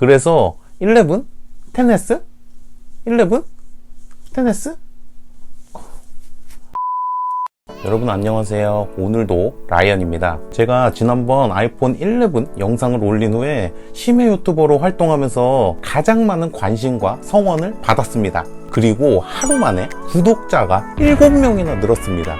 그래서 11? 10S? 11? 10S? 여러분 안녕하세요. 오늘도 라이언입니다. 제가 지난번 아이폰 11 영상을 올린 후에 심해 유튜버로 활동하면서 가장 많은 관심과 성원을 받았습니다. 그리고 하루 만에 구독자가 7명이나 늘었습니다.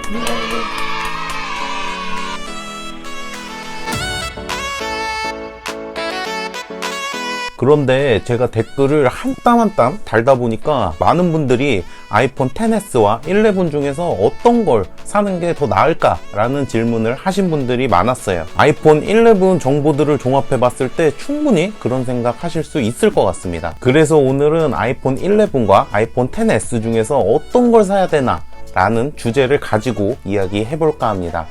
그런데 제가 댓글을 한 땀 한 땀 달다 보니까 많은 분들이 아이폰 XS와 11 중에서 어떤 걸 사는 게 더 나을까? 라는 질문을 하신 분들이 많았어요. 아이폰 11 정보들을 종합해 봤을 때 충분히 그런 생각 하실 수 있을 것 같습니다. 그래서 오늘은 아이폰 11과 아이폰 XS 중에서 어떤 걸 사야 되나? 라는 주제를 가지고 이야기해 볼까 합니다.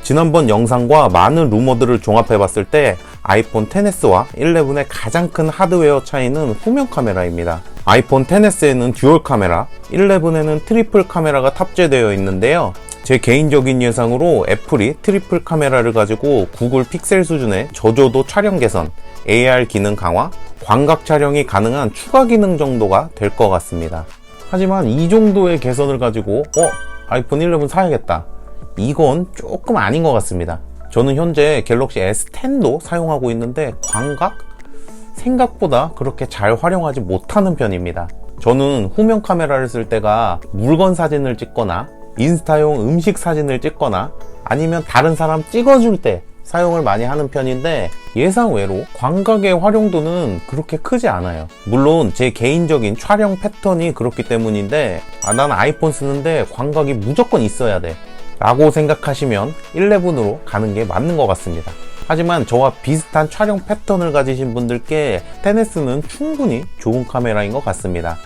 지난번 영상과 많은 루머들을 종합해 봤을 때 아이폰 XS와 11의 가장 큰 하드웨어 차이는 후면 카메라입니다. 아이폰 XS에는 듀얼 카메라, 11에는 트리플 카메라가 탑재되어 있는데요. 제 개인적인 예상으로 애플이 트리플 카메라를 가지고 구글 픽셀 수준의 저조도 촬영 개선, AR 기능 강화, 광각 촬영이 가능한 추가 기능 정도가 될 것 같습니다. 하지만 이 정도의 개선을 가지고 아이폰 11 사야겠다, 이건 조금 아닌 것 같습니다. 저는 현재 갤럭시 S10도 사용하고 있는데 광각? 생각보다 그렇게 잘 활용하지 못하는 편입니다. 저는 후면 카메라를 쓸 때가 물건 사진을 찍거나 인스타용 음식 사진을 찍거나 아니면 다른 사람 찍어줄 때 사용을 많이 하는 편인데 예상외로 광각의 활용도는 그렇게 크지 않아요. 물론 제 개인적인 촬영 패턴이 그렇기 때문인데 난 아이폰 쓰는데 광각이 무조건 있어야 돼 라고 생각하시면 11으로 가는 게 맞는 것 같습니다. 하지만 저와 비슷한 촬영 패턴을 가지신 분들께 XS는 충분히 좋은 카메라인 것 같습니다.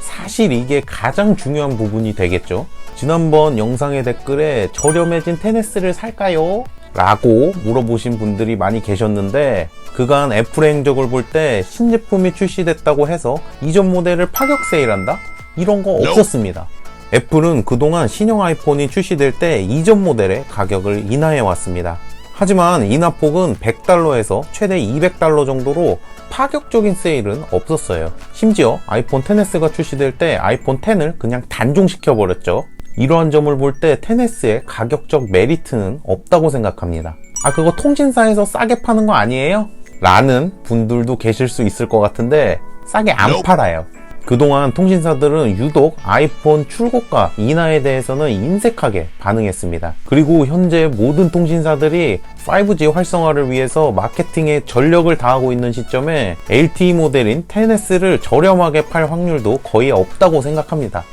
사실 이게 가장 중요한 부분이 되겠죠. 지난번 영상의 댓글에 저렴해진 XS를 살까요? 라고 물어보신 분들이 많이 계셨는데 그간 애플의 행적을 볼 때 신제품이 출시됐다고 해서 이전 모델을 파격 세일한다? 이런 거 없었습니다. 애플은 그동안 신형 아이폰이 출시될 때 이전 모델의 가격을 인하해 왔습니다. 하지만 인하폭은 $100에서 최대 $200 정도로 파격적인 세일은 없었어요. 심지어 아이폰 XS가 출시될 때 아이폰 X를 그냥 단종시켜 버렸죠. 이러한 점을 볼 때 XS의 가격적 메리트는 없다고 생각합니다. 그거 통신사에서 싸게 파는 거 아니에요? 라는 분들도 계실 수 있을 것 같은데 싸게 안 팔아요. 그동안 통신사들은 유독 아이폰 출고가 인하에 대해서는 인색하게 반응했습니다. 그리고 현재 모든 통신사들이 5G 활성화를 위해서 마케팅에 전력을 다하고 있는 시점에 LTE 모델인 XS를 저렴하게 팔 확률도 거의 없다고 생각합니다.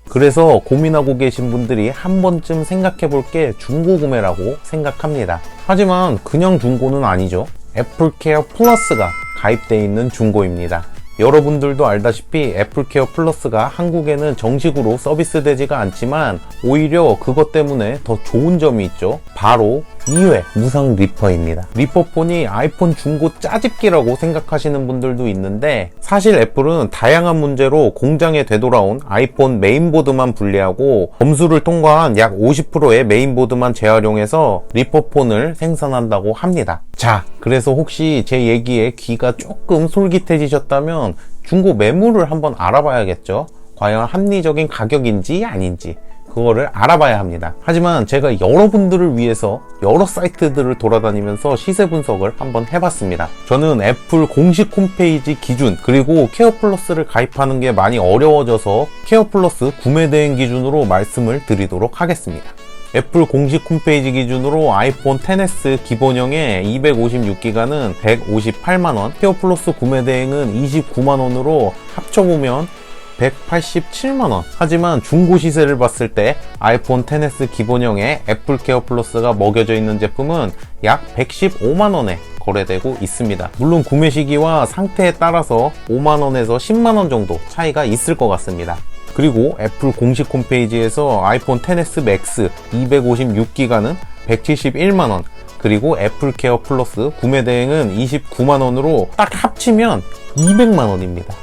그래서 고민하고 계신 분들이 한 번쯤 생각해 볼 게 중고 구매라고 생각합니다. 하지만 그냥 중고는 아니죠. 애플케어 플러스가 가입되어 있는 중고입니다. 여러분들도 알다시피 애플케어 플러스가 한국에는 정식으로 서비스되지가 않지만 오히려 그것 때문에 더 좋은 점이 있죠. 바로 2회 무상 리퍼입니다. 리퍼폰이 아이폰 중고 짜집기라고 생각하시는 분들도 있는데 사실 애플은 다양한 문제로 공장에 되돌아온 아이폰 메인보드만 분리하고 검수를 통과한 약 50%의 메인보드만 재활용해서 리퍼폰을 생산한다고 합니다. 자, 그래서 혹시 제 얘기에 귀가 조금 솔깃해지셨다면 중고 매물을 한번 알아봐야겠죠. 과연 합리적인 가격인지 아닌지 그거를 알아봐야 합니다. 하지만 제가 여러분들을 위해서 여러 사이트들을 돌아다니면서 시세 분석을 한번 해봤습니다. 저는 애플 공식 홈페이지 기준 그리고 케어 플러스를 가입하는 게 많이 어려워져서 케어 플러스 구매 대행 기준으로 말씀을 드리도록 하겠습니다. 애플 공식 홈페이지 기준으로 아이폰 XS 기본형의 256기가는 158만원, 케어 플러스 구매 대행은 29만원으로 합쳐보면 187만원. 하지만 중고 시세를 봤을 때 아이폰 XS 기본형의 애플 케어 플러스가 먹여져 있는 제품은 약 115만원에 거래되고 있습니다. 물론 구매 시기와 상태에 따라서 5만원에서 10만원 정도 차이가 있을 것 같습니다. 그리고 애플 공식 홈페이지에서 아이폰 XS 맥스 256기가는 171만원, 그리고 애플 케어 플러스 구매 대행은 29만원으로 딱 합치면 200만원입니다.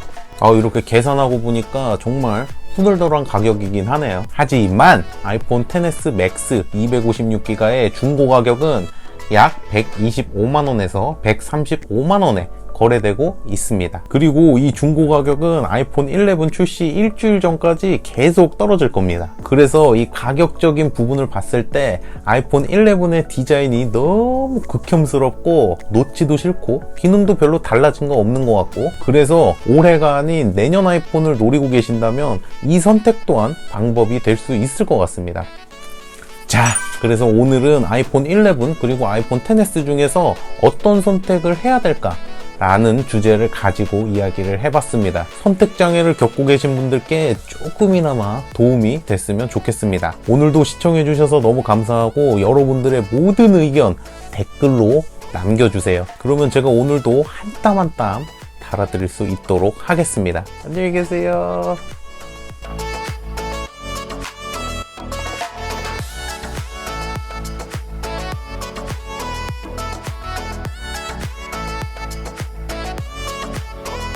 이렇게 계산하고 보니까 정말 후덜덜한 가격이긴 하네요. 하지만 아이폰 XS 맥스 256기가의 중고 가격은 약 125만원에서 135만원에 거래되고 있습니다. 그리고 이 중고 가격은 아이폰 11 출시 일주일 전까지 계속 떨어질 겁니다. 그래서 이 가격적인 부분을 봤을 때 아이폰 11의 디자인이 너무 극혐스럽고 놓지도 싫고 기능도 별로 달라진 거 없는 것 같고, 그래서 올해가 아닌 내년 아이폰을 노리고 계신다면 이 선택 또한 방법이 될 수 있을 것 같습니다. 자, 그래서 오늘은 아이폰 11 그리고 아이폰 XS 중에서 어떤 선택을 해야 될까 라는 주제를 가지고 이야기를 해봤습니다. 선택장애를 겪고 계신 분들께 조금이나마 도움이 됐으면 좋겠습니다. 오늘도 시청해주셔서 너무 감사하고 여러분들의 모든 의견 댓글로 남겨주세요. 그러면 제가 오늘도 한 땀 한 땀 달아드릴 수 있도록 하겠습니다. 안녕히 계세요.